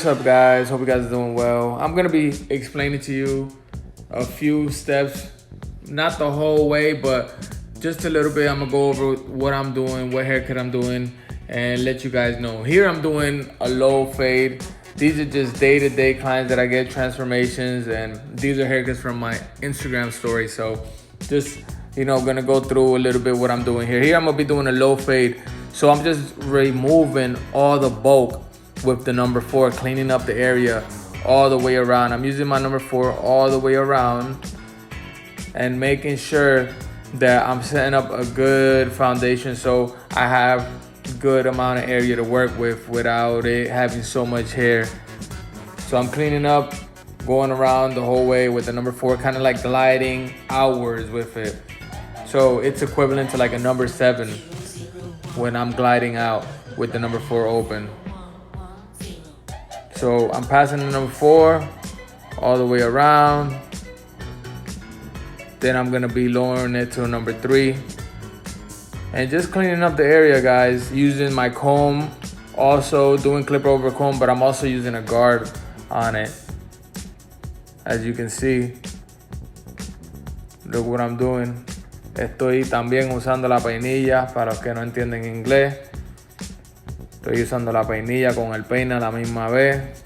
What's up, guys? Hope you guys are doing well. I'm gonna be explaining to you a few steps, not the whole way, but just a little bit. I'm gonna go over what I'm doing, what haircut I'm doing, and let you guys know. Here I'm doing a low fade. These are just day-to-day clients that I get transformations, and these are haircuts from my Instagram story. So just, gonna go through a little bit what I'm doing here. Here I'm gonna be doing a low fade. So I'm just removing all the bulk with the number 4, cleaning up the area all the way around. I'm using my number 4 all the way around and making sure that I'm setting up a good foundation so I have good amount of area to work with without it having so much hair. So I'm cleaning up, going around the whole way with the number 4, kind of like gliding outwards with it. So it's equivalent to like a number 7 when I'm gliding out with the number 4 open. So I'm passing the number 4 all the way around. Then I'm gonna be lowering it to a number 3. And just cleaning up the area, guys, using my comb. Also doing clip over comb, but I'm also using a guard on it. As you can see, look what I'm doing. Estoy también usando la peinilla para los que no entienden inglés. Estoy usando la peinilla con el peine a la misma vez.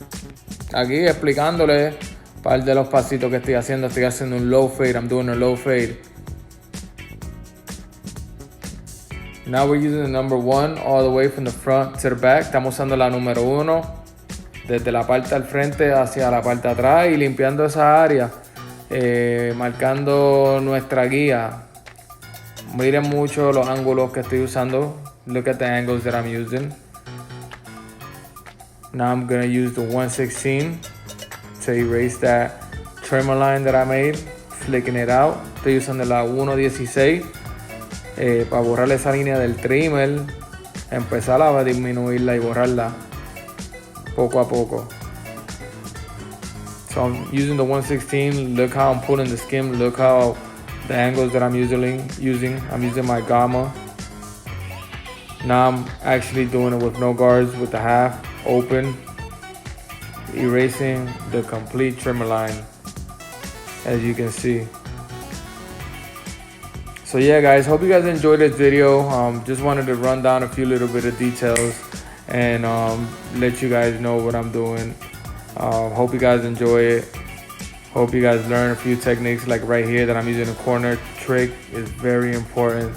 Aquí explicándole un par de los pasitos que estoy haciendo. Estoy haciendo un low fade. I'm doing a low fade. Now we're using the number 1 all the way from the front to the back. Estamos usando la número 1 desde la parte al frente hacia la parte atrás y limpiando esa área. Marcando nuestra guía. Miren mucho los ángulos que estoy usando. Look at the angles that I'm using. Now I'm gonna use the 116 to erase that trimmer line that I made, flicking it out. Estoy usando la 116 para borrar esa línea del trimmer, empezar a disminuirla y borrarla poco a poco. So I'm using the 116. Look how I'm pulling the skim. Look how the angles that I'm using. I'm using my gamma. Now I'm actually doing it with no guards, with the half open, erasing the complete trimmer line, as you can see. So yeah, guys, hope you guys enjoyed this video. Just wanted to run down a few little bit of details and let you guys know what I'm doing. Hope you guys enjoy it. Hope you guys learn a few techniques, like right here that I'm using a corner trick is very important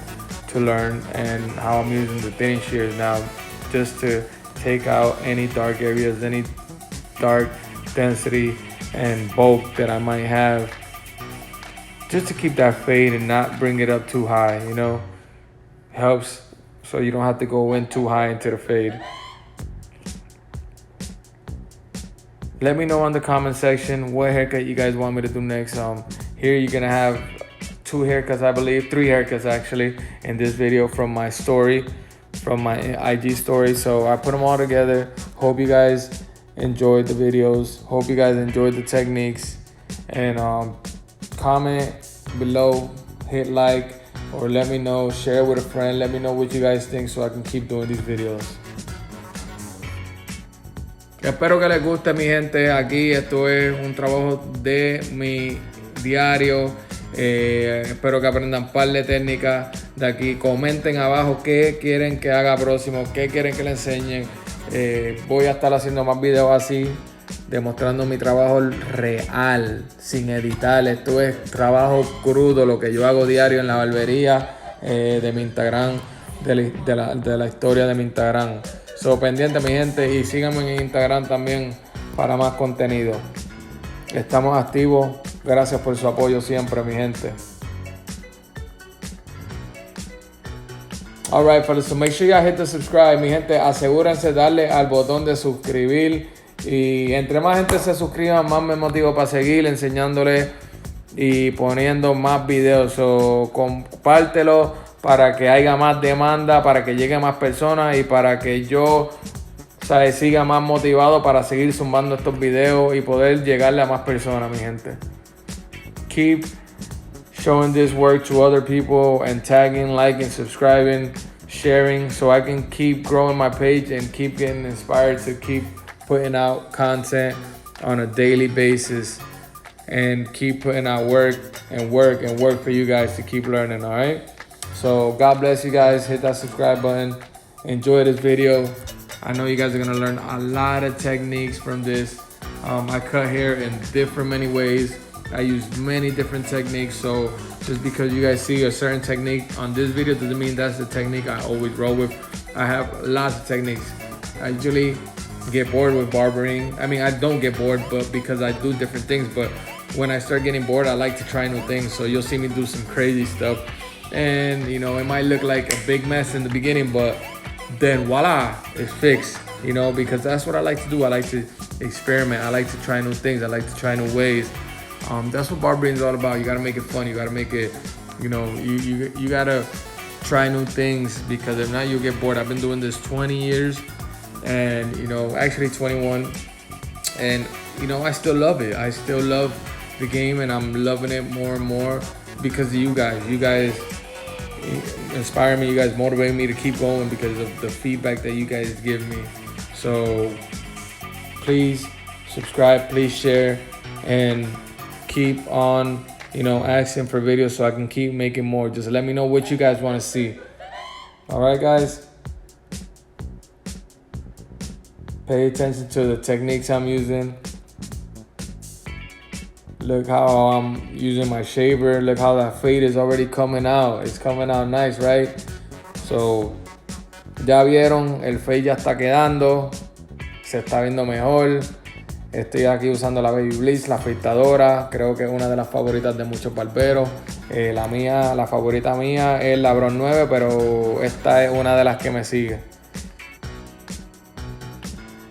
to learn, and how I'm using the thinning shears now just to take out any dark areas, any dark density and bulk that I might have, just to keep that fade and not bring it up too high, helps so you don't have to go in too high into the fade. Let me know in the comment section what haircut you guys want me to do next. Here you're gonna have 2 haircuts, I believe, 3 haircuts actually in this video from my story, from my IG story. So I put them all together. Hope you guys enjoyed the videos. Hope you guys enjoyed the techniques. And comment below, hit like, or let me know, share with a friend. Let me know what you guys think so I can keep doing these videos. Espero que les guste, mi gente. Aquí esto es un trabajo de mi diario. Espero que aprendan un par de técnicas de aquí. Comenten abajo qué quieren que haga próximo, qué quieren que les enseñen. Voy a estar haciendo más videos así, demostrando mi trabajo real, sin editar. Esto es trabajo crudo, lo que yo hago diario en la barbería, de mi Instagram, de la historia de mi Instagram. So, pendiente, mi gente, y síganme en Instagram también para más contenido. Estamos activos. Gracias por su apoyo siempre, mi gente. Alright, fellas, so make sure y'all hit the subscribe, mi gente. Asegúrense de darle al botón de suscribir. Y entre más gente se suscriba, más me motivo para seguir enseñándole y poniendo más videos. So, compártelo para que haya más demanda, para que llegue más personas y para que yo siga más motivado para seguir zumbando estos videos y poder llegarle a más personas, mi gente. Keep showing this work to other people and tagging, liking, subscribing, sharing, so I can keep growing my page and keep getting inspired to keep putting out content on a daily basis and keep putting out work and work and work for you guys to keep learning, all right? So God bless you guys. Hit that subscribe button. Enjoy this video. I know you guys are gonna learn a lot of techniques from this. I cut hair in many ways. I use many different techniques. So just because you guys see a certain technique on this video doesn't mean that's the technique I always roll with. I have lots of techniques. I usually get bored with barbering. I mean, I don't get bored, but because I do different things. But when I start getting bored, I like to try new things. So you'll see me do some crazy stuff. And you know, it might look like a big mess in the beginning, but then voila, it's fixed, you know, because that's what I like to do. I like to experiment. I like to try new things. I like to try new ways. That's what barbering is all about. You gotta make it fun. You gotta make it, you know, you gotta try new things, because if not, you'll get bored. I've been doing this 20 years and, you know, actually 21. And, you know, I still love it. I still love the game, and I'm loving it more and more because of you guys. You guys inspire me. You guys motivate me to keep going because of the feedback that you guys give me. So please subscribe, please share, and keep on, you know, asking for videos so I can keep making more. Just let me know what you guys want to see. All right, guys. Pay attention to the techniques I'm using. Look how I'm using my shaver. Look how that fade is already coming out. It's coming out nice, right? So, ya vieron, el fade ya está quedando. Se está viendo mejor. Estoy aquí usando la Baby Bleach, la afeitadora. Creo que es una de las favoritas de muchos barberos. La favorita mía es la Bron 9, pero esta es una de las que me sigue.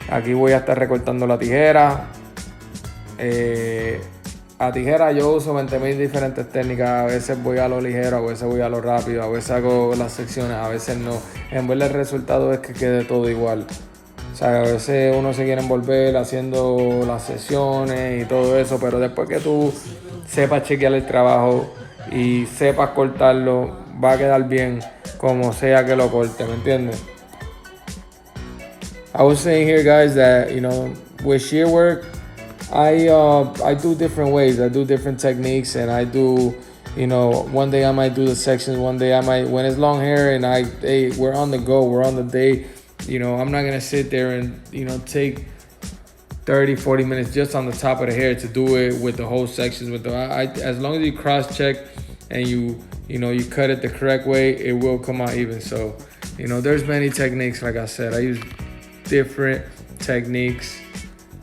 Aquí voy a estar recortando la tijera. A tijera yo uso 20.000 diferentes técnicas. A veces voy a lo ligero, a veces voy a lo rápido, a veces hago las secciones, a veces no. En verdad el resultado es que quede todo igual. O sea, a veces uno se quiere envolver haciendo las sesiones y todo eso, pero después que tú sepas chequear el trabajo y sepas cortarlo, va a quedar bien como sea que lo corte, ¿me entiendes? I was saying here, guys, that, you know, with shear work, I do different ways. I do different techniques, and I do, you know, one day I might do the sections, one day I might, when it's long hair and hey, we're on the go, we're on the day, you know, I'm not going to sit there and, you know, take 30, 40 minutes just on the top of the hair to do it with the whole sections. As long as you cross check and you know, you cut it the correct way, it will come out even. So, you know, there's many techniques. Like I said, I use different techniques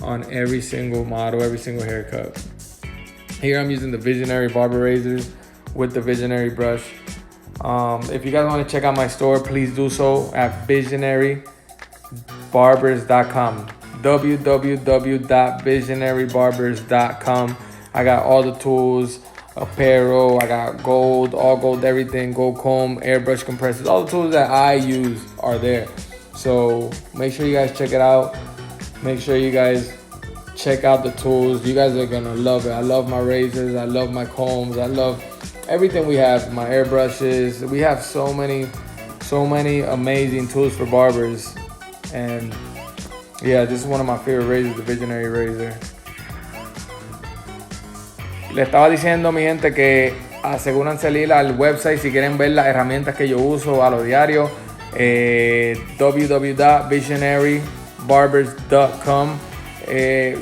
on every single model, every single haircut. Here I'm using the Visionary barber razors with the Visionary brush. If you guys want to check out my store, please do so at visionarybarbers.com. www.visionarybarbers.com. I got all the tools, apparel, I got gold, all gold, everything, gold comb, airbrush compressors, all the tools that I use are there. So make sure you guys check it out. Make sure you guys check out the tools. You guys are gonna love it. I love my razors, I love my combs, I love everything we have, my airbrushes. We have so many amazing tools for barbers. And yeah, this is one of my favorite razors, the Visionary razor. Le estaba diciendo, mi gente, que asegúrense de ir al website si quieren ver las herramientas que yo uso a lo diario. www.visionarybarbers.com.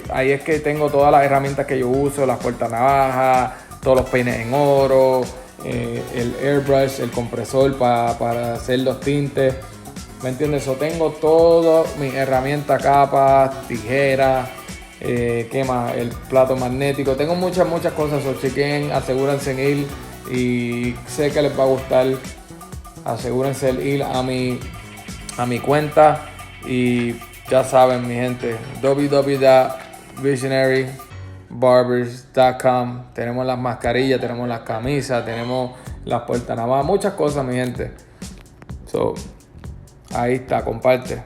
Ahí es que tengo todas las herramientas que yo uso, las portanavajas, todos los peines en oro, el airbrush, el compresor para hacer los tintes. ¿Me entiendes? Yo tengo todas mis herramientas, capas, tijeras, ¿qué más? El plato magnético. Tengo muchas cosas. So chequen, asegúrense en ir, y sé que les va a gustar. Asegúrense de ir a mi cuenta, y ya saben, mi gente, www.visionarybarbers.com. Tenemos las mascarillas, tenemos las camisas, tenemos las portanavajas, muchas cosas, mi gente. So, ahí está, comparte.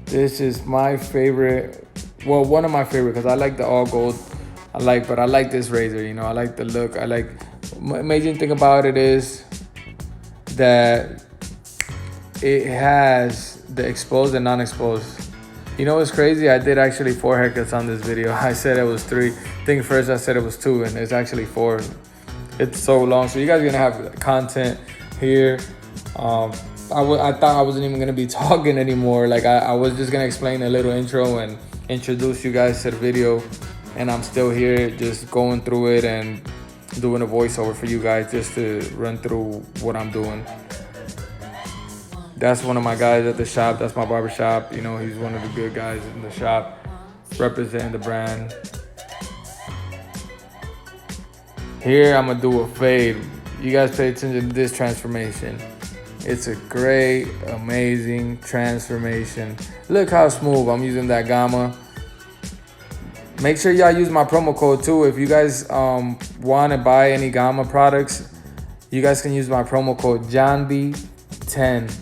This is my favorite, well, one of my favorite, because I like the all gold. But I like this razor, you know, I like the look. Amazing thing about it is that it has the exposed and non-exposed. You know what's crazy? I did actually 4 haircuts on this video. I said it was 3. I think first I said it was 2, and it's actually 4. It's so long, so you guys are gonna have content here. I thought I wasn't even gonna be talking anymore. Like I was just gonna explain a little intro and introduce you guys to the video, and I'm still here just going through it and doing a voiceover for you guys just to run through what I'm doing. That's one of my guys at the shop. That's my barbershop. You know, he's one of the good guys in the shop, representing the brand. Here, I'm gonna do a fade. You guys pay attention to this transformation. It's a great, amazing transformation. Look how smooth. I'm using that gamma. Make sure y'all use my promo code too. If you guys want to buy any gamma products, you guys can use my promo code JOHND10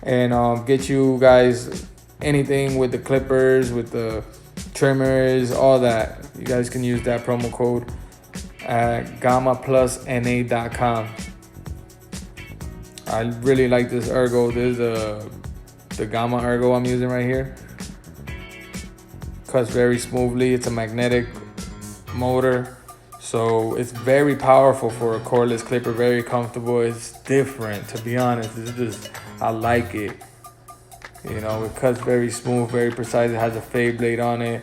and get you guys anything with the clippers, with the trimmers, all that. You guys can use that promo code at gammaplusna.com. I really like this ergo. This is the gamma ergo I'm using right here. Cuts very smoothly. It's a magnetic motor, so it's very powerful for a cordless clipper. Very comfortable. It's different, to be honest. It's just, I like it. You know, it cuts very smooth, very precise. It has a fade blade on it.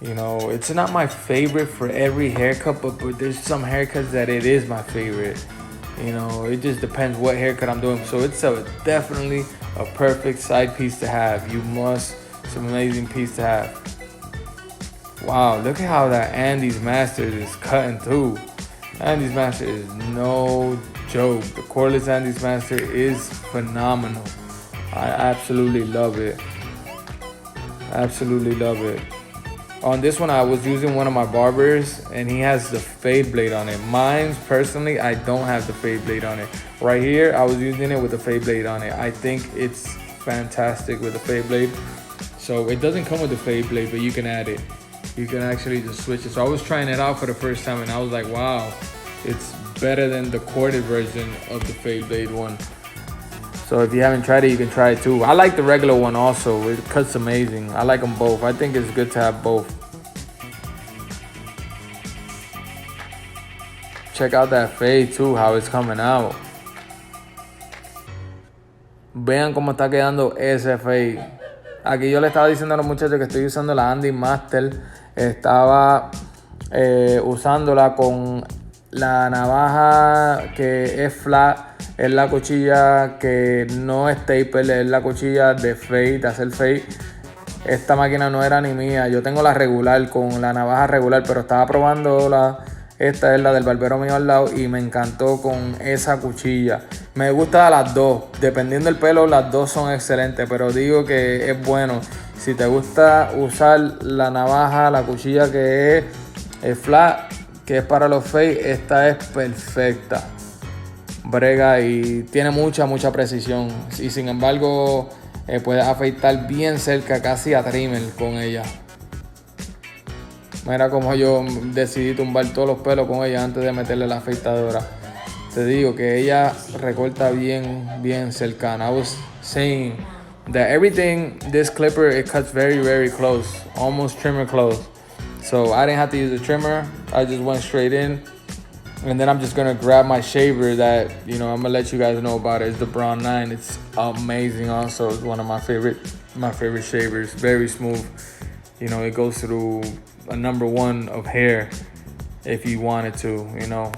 You know, it's not my favorite for every haircut, but there's some haircuts that it is my favorite. You know, it just depends what haircut I'm doing. So it's definitely a perfect side piece to have. It's an amazing piece to have. Wow, look at how that Andy's Master is cutting through. Andy's Master is no joke. The cordless Andy's Master is phenomenal. I absolutely love it. Absolutely love it. On this one, I was using one of my barbers, and he has the fade blade on it. Mine, personally, I don't have the fade blade on it. Right here, I was using it with the fade blade on it. I think it's fantastic with the fade blade. So it doesn't come with the fade blade, but you can add it. You can actually just switch it. So I was trying it out for the first time, and I was like, wow, it's better than the corded version of the fade blade one. So if you haven't tried it, you can try it too. I like the regular one also. It cuts amazing. I like them both. I think it's good to have both. Check out that fade too, how it's coming out. Vean cómo está quedando ese fade. Aquí yo le estaba diciendo a los muchachos que estoy usando la Andy Master. Estaba usándola con la navaja que es flat. Es la cuchilla que no es taper, es la cuchilla de fade, de hacer fade. Esta máquina no era ni mía. Yo tengo la regular, con la navaja regular, pero estaba probando esta es la del barbero mío al lado y me encantó con esa cuchilla. Me gusta las dos, dependiendo del pelo, las dos son excelentes, pero digo que es bueno. Si te gusta usar la navaja, la cuchilla que es flat, que es para los fade, esta es perfecta. Brega y tiene mucha precisión, y sin embargo puedes afeitar bien cerca, casi a trimmer con ella. Mira como yo decidí tumbar todos los pelos con ella antes de meterle la afeitadora. Te digo que ella recorta bien cercana. I was saying that everything, this clipper, it cuts very close, almost trimmer close. So I didn't have to use a trimmer. I just went straight in. And then I'm just gonna grab my shaver that, you know, I'm gonna let you guys know about it. It's the Braun 9. It's amazing also. It's one of my favorite shavers. Very smooth. You know, it goes through a #1 of hair if you wanted to, you know.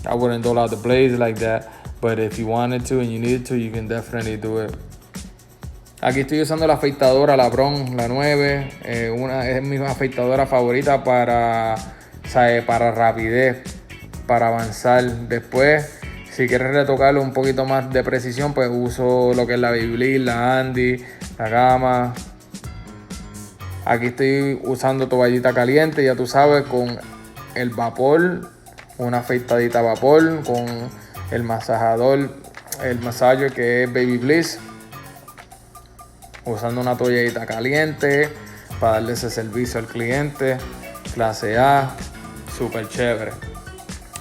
I wouldn't dole out the blades like that, but if you wanted to and you needed to, you can definitely do it. Aquí estoy usando la afeitadora, la Braun, la 9. Es mi afeitadora favorita para rapidez, para avanzar. Después, si quieres retocarlo un poquito más de precisión, pues uso lo que es la Babyliss, la Andy, la Gamma. Aquí estoy usando toallita caliente, ya tú sabes, con el vapor, una afeitadita a vapor, con el masajador, el massager que es Babyliss. Usando una toallita caliente para darle ese servicio al cliente. Clase A, super chévere.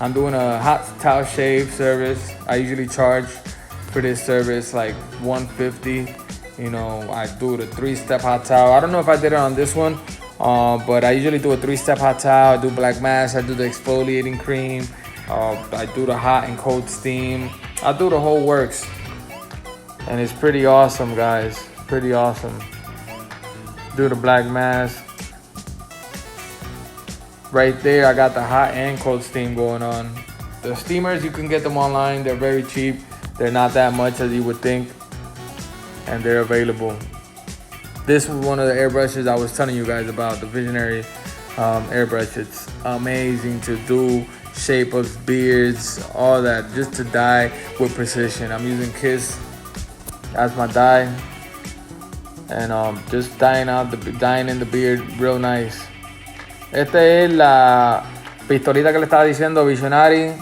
I'm doing a hot towel shave service. I usually charge for this service, like $150. You know, I do the 3-step hot towel. I don't know if I did it on this one, but I usually do a 3-step hot towel. I do black mask. I do the exfoliating cream. I do the hot and cold steam. I do the whole works, and it's pretty awesome, guys. Pretty awesome. Do the black mask. Right there, I got the hot and cold steam going on. The steamers, you can get them online. They're very cheap. They're not that much as you would think, and they're available. This was one of the airbrushes I was telling you guys about, the Visionary airbrush. It's amazing to do shape of beards, all that, just to dye with precision. I'm using Kiss as my dye, and just dyeing in the beard real nice. Esta es la pistolita que le estaba diciendo, Visionary.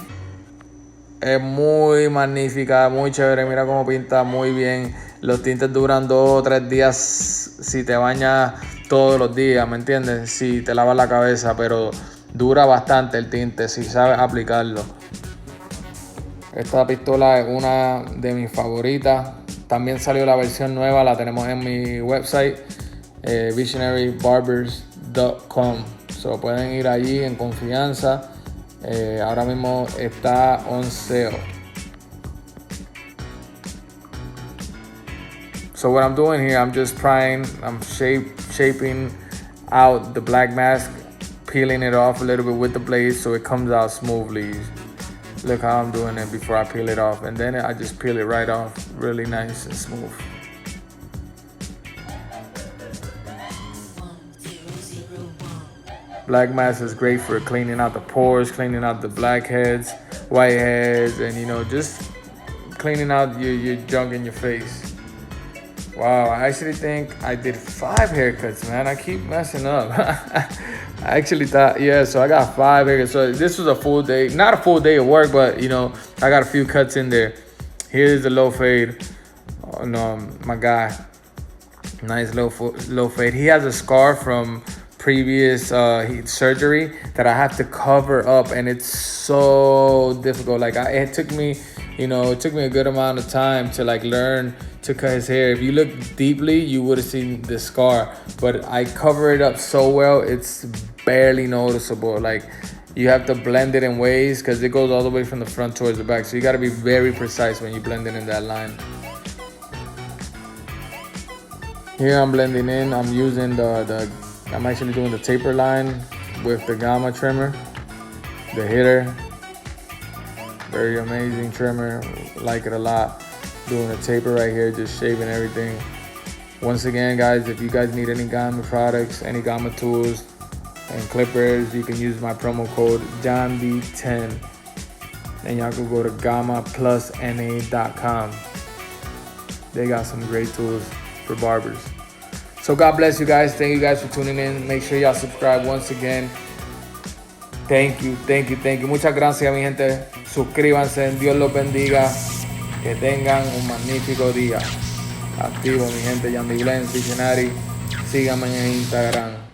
Es muy magnífica, muy chévere. Mira cómo pinta muy bien. Los tintes duran 2 o 3 días si te bañas todos los días, ¿me entiendes? Si te lavas la cabeza, pero dura bastante el tinte si sabes aplicarlo. Esta pistola es una de mis favoritas. También salió la versión nueva, la tenemos en mi website, visionarybarbers.com. So, pueden ir allí en confianza. Ahora mismo está on sale. So what I'm doing here, I'm just prying, I'm shaping out the black mask, peeling it off a little bit with the blade so it comes out smoothly. Look how I'm doing it before I peel it off, and then I just peel it right off, really nice and smooth. Black mask is great for cleaning out the pores, cleaning out the blackheads, whiteheads, and you know, just cleaning out your junk in your face. Wow, I actually think I did 5 haircuts, man. I keep messing up. I actually thought, yeah, so I got 5 haircuts. So this was a full day, not a full day of work, but you know, I got a few cuts in there. Here's the low fade on my guy. Nice low fade. He has a scar from previous surgery that I have to cover up, and it's so difficult. Like it took me a good amount of time to like learn to cut his hair. If you look deeply, you would have seen the scar, but I cover it up so well, it's barely noticeable. Like you have to blend it in ways because it goes all the way from the front towards the back. So you got to be very precise when you blend it in that line. Here I'm blending in. I'm using I'm actually doing the taper line with the Gamma trimmer, the hitter. Very amazing trimmer, like it a lot. Doing a taper right here, just shaving everything. Once again, guys, if you guys need any Gamma products, any Gamma tools and clippers, you can use my promo code JohnB10, and y'all can go to GammaPlusNA.com. They got some great tools for barbers. So God bless you guys. Thank you guys for tuning in. Make sure y'all subscribe once again. Thank you. Muchas gracias, mi gente. Suscríbanse. Dios los bendiga. Que tengan un magnífico día. Activo, mi gente. Jan Visionary. Síganme en Instagram.